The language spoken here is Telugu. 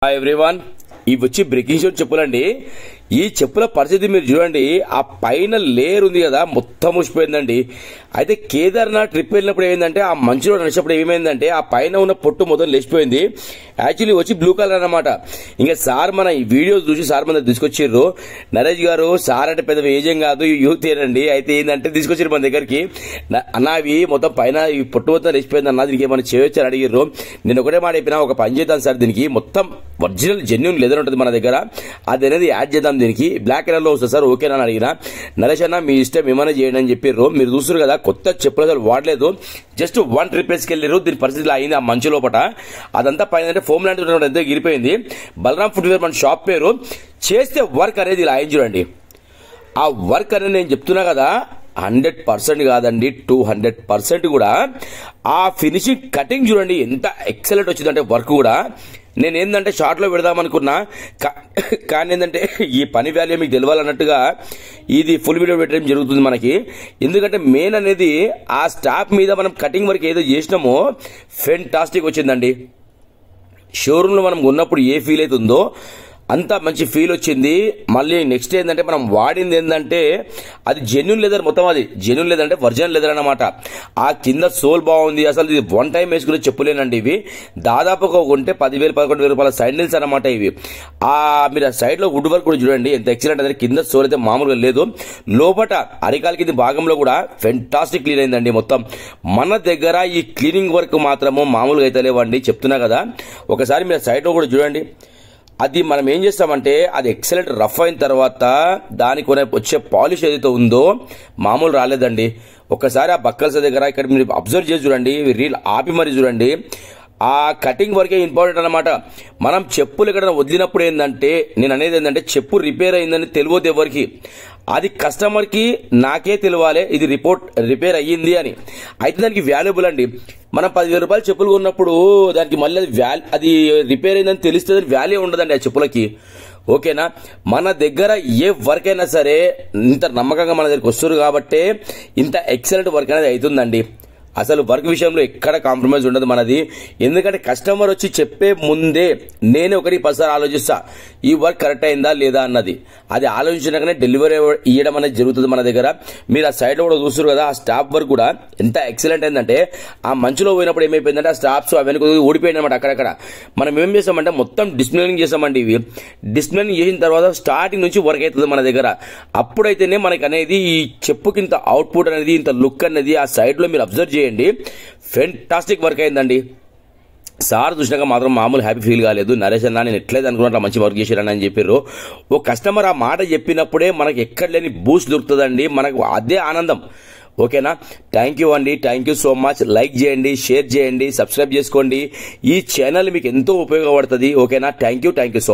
హాయ్ ఎవ్రీవన్, ఇవి వచ్చి బ్రేకింగ్ షూట్ చెప్పులండి. ఈ చెప్పుల పరిస్థితి మీరు చూడండి. ఆ పైన లేయర్ ఉంది కదా, మొత్తం ముసిపోయిందండి. అయితే కేదార్నాథ్ ట్రిప్ వెళ్ళినప్పుడు ఏమైందంటే, ఆ మంచులో నడిచినప్పుడు ఏమైందంటే, ఆ పైన ఉన్న పొట్టు మొత్తం లేచిపోయింది. యాక్చువల్లీ వచ్చి బ్లూ కలర్ అన్నమాట. ఇంకా సార్ మన ఈ వీడియో చూసి సార్ మన తీసుకొచ్చిర్రు. నరేష్ గారు సార్ అంటే పెద్ద ఏజం కాదు, యూత్ ఏనండి. అయితే ఏంటంటే తీసుకొచ్చారు మన దగ్గరికి. అన్న అవి మొత్తం పైన ఈ పొట్టు మొత్తం లేచిపోయింది అన్న, దీనికి ఏమైనా చేయొచ్చని అడిగిర్రు. నేను ఒకటే మాట చెప్పినా, ఒక పని చేద్దాం సార్, దీనికి మొత్తం ఒరిజినల్ జెన్యూన్ లెదర్ ఉంటుంది మన దగ్గర, అది అనేది యాడ్ చేద్దాం, దీనికి బ్లాక్ కలర్ లో వస్తుంది సార్, ఓకేనా అని అడిగిన. నరేష్ అన్న మీ ఇష్టం ఏమైనా చేయండి అని చెప్పారు. మీరు చూస్తారు కదా, కొత్త చెప్పులు అసలు వాడలేదు, జస్ట్ 1 ట్రిప్ వేసుకెళ్ళారు. దీని పరిస్థితి అయింది ఆ మంచు లోపల. అదంతా పైన ఫోమ్ లాంటి ఎంతో గిరిపోయింది. బలరాం ఫుట్వేర్ మన షాప్ పేరు. చేస్తే వర్క్ అనేది ఇలా అయింది చూడండి. ఆ వర్క్ అనేది నేను చెప్తున్నా కదా, 100% కాదండి, 200% కూడా. ఆ ఫినిషింగ్ కటింగ్ చూడండి ఎంత ఎక్సలెంట్ వచ్చిందంటే, వర్క్ కూడా నేను ఏంటంటే షార్ట్ లో పెడదాం అనుకున్నా, కానీ ఏంటంటే ఈ పని వాల్యూ మీకు తెలవాలన్నట్టుగా ఇది ఫుల్ వీడియో పెట్టడం జరుగుతుంది మనకి. ఎందుకంటే మెయిన్ అనేది ఆ స్టాప్ మీద మనం కటింగ్ వర్క్ ఏదో చేసినామో ఫెంటాస్టిక్ వచ్చిందండి. షోరూమ్ లో మనం ఉన్నప్పుడు ఏ ఫీల్ అవుతుందో అంత మంచి ఫీల్ వచ్చింది. మళ్ళీ నెక్స్ట్ ఏంటంటే మనం వాడింది ఏంటంటే అది జెన్యూన్ లెదర్, మొత్తం అది జెన్యూన్ లెదర్ అంటే ఒరిజినల్ లెదర్ అన్నమాట. ఆ కింద సోల్ బాగుంది. అసలు ఇది 1 టైం వేసుకుని చెప్పులేనండి. ఇవి దాదాపుగా ఉంటే 10,000-11,000 రూపాయల సైండిల్స్ అన్నమాట ఇవి. మీరు ఆ సైడ్ లో వుడ్ వర్క్ కూడా చూడండి ఎంత ఎక్సలెంట్ అనేది. కింద సోల్ అయితే మామూలుగా లేదు. లోపట అరికాల కింద భాగంలో కూడా ఫెంటాస్టిక్ క్లీన్ అయిందండి మొత్తం. మన దగ్గర ఈ క్లీనింగ్ వర్క్ మాత్రము మామూలుగా అయితే లేవండి, చెప్తున్నా కదా. ఒకసారి మీరు సైడ్ లో కూడా చూడండి. అది మనం ఏం చేస్తామంటే, అది ఎక్సలెంట్ రఫ్ అయిన తర్వాత దానికి వచ్చే పాలిష్ ఏదైతే ఉందో మామూలు రాలేదండి. ఒకసారి ఆ బక్కల్స్ దగ్గర ఇక్కడ మీరు అబ్జర్వ్ చేసి చూడండి, రీల్ ఆపి మరి చూడండి. ఆ కటింగ్ వర్కే ఇంపార్టెంట్ అనమాట. మనం చెప్పులు ఎక్కడ వదిలినప్పుడు ఏంటంటే, నేను అనేది ఏంటంటే, చెప్పు రిపేర్ అయిందని తెలియదు ఎవరికి. అది కస్టమర్ కి నాకే తెలియాలి ఇది రిపేర్ అయ్యింది అని. అయితే దానికి వాల్యుబుల్ అండి. మనం 10,000 రూపాయలు చెప్పులు కొన్నప్పుడు దానికి మళ్ళీ అది రిపేర్ అయిందని తెలిస్తే వాల్యూ ఉండదండి ఆ చెప్పులకి, ఓకేనా. మన దగ్గర ఏ వర్క్ అయినా సరే ఇంత నమ్మకంగా మన దగ్గరికి వస్తారు కాబట్టి ఇంత ఎక్సలెంట్ వర్క్ అనేది అవుతుందండి. అసలు వర్క్ విషయంలో ఎక్కడ కాంప్రమైజ్ ఉండదు మనది. ఎందుకంటే కస్టమర్ వచ్చి చెప్పే ముందే నేనే 1-10 ఆలోచిస్తా, ఈ వర్క్ కరెక్ట్ అయిందా లేదా అన్నది. అది ఆలోచించగానే డెలివరీ ఇవ్వడం అనేది జరుగుతుంది మన దగ్గర. మీరు ఆ సైడ్ లో కూడా చూస్తారు కదా, ఆ స్టాప్ వర్క్ కూడా ఎంత ఎక్సలెంట్ అయిందంటే, ఆ మంచులో పోయినప్పుడు ఏమైపోయిందంటే ఆ స్టాప్స్ అవన్నీ ఊడిపోయింది అనమాట అక్కడక్కడ. మనం ఏం చేస్తామంటే మొత్తం డిస్ప్లేనింగ్ చేస్తామండి. ఇవి డిస్ప్లేనింగ్ చేసిన తర్వాత స్టార్టింగ్ నుంచి వర్క్ అవుతుంది మన దగ్గర. అప్పుడైతేనే మనకి అనేది ఈ చెప్పుకి ఇంత అవుట్పుట్ అనేది, ఇంత లుక్ అనేది ఆ సైడ్ లో మీరు అబ్జర్వ్ చేయండి. ఫెంటాస్టిక్ వర్క్ అయిందండి. సార్ చూసినాక మాత్రం మామూలు హ్యాపీ ఫీల్ కాలేదు. నరేష్ అన్న నేను ఎట్లేదు అనుకున్నట్లు మంచి వర్క్ చేశారని అని చెప్పారు. ఓ కస్టమర్ ఆ మాట చెప్పినప్పుడే మనకి ఎక్కడ లేని బూస్ట్ దొరుకుతుందండి, మనకు అదే ఆనందం, ఓకేనా. థ్యాంక్ యూ అండి, thank you so much. Like చేయండి, షేర్ చేయండి, సబ్స్క్రైబ్ చేసుకోండి. ఈ ఛానల్ మీకు ఎంతో ఉపయోగపడుతుంది, ఓకేనా. Thank you so much.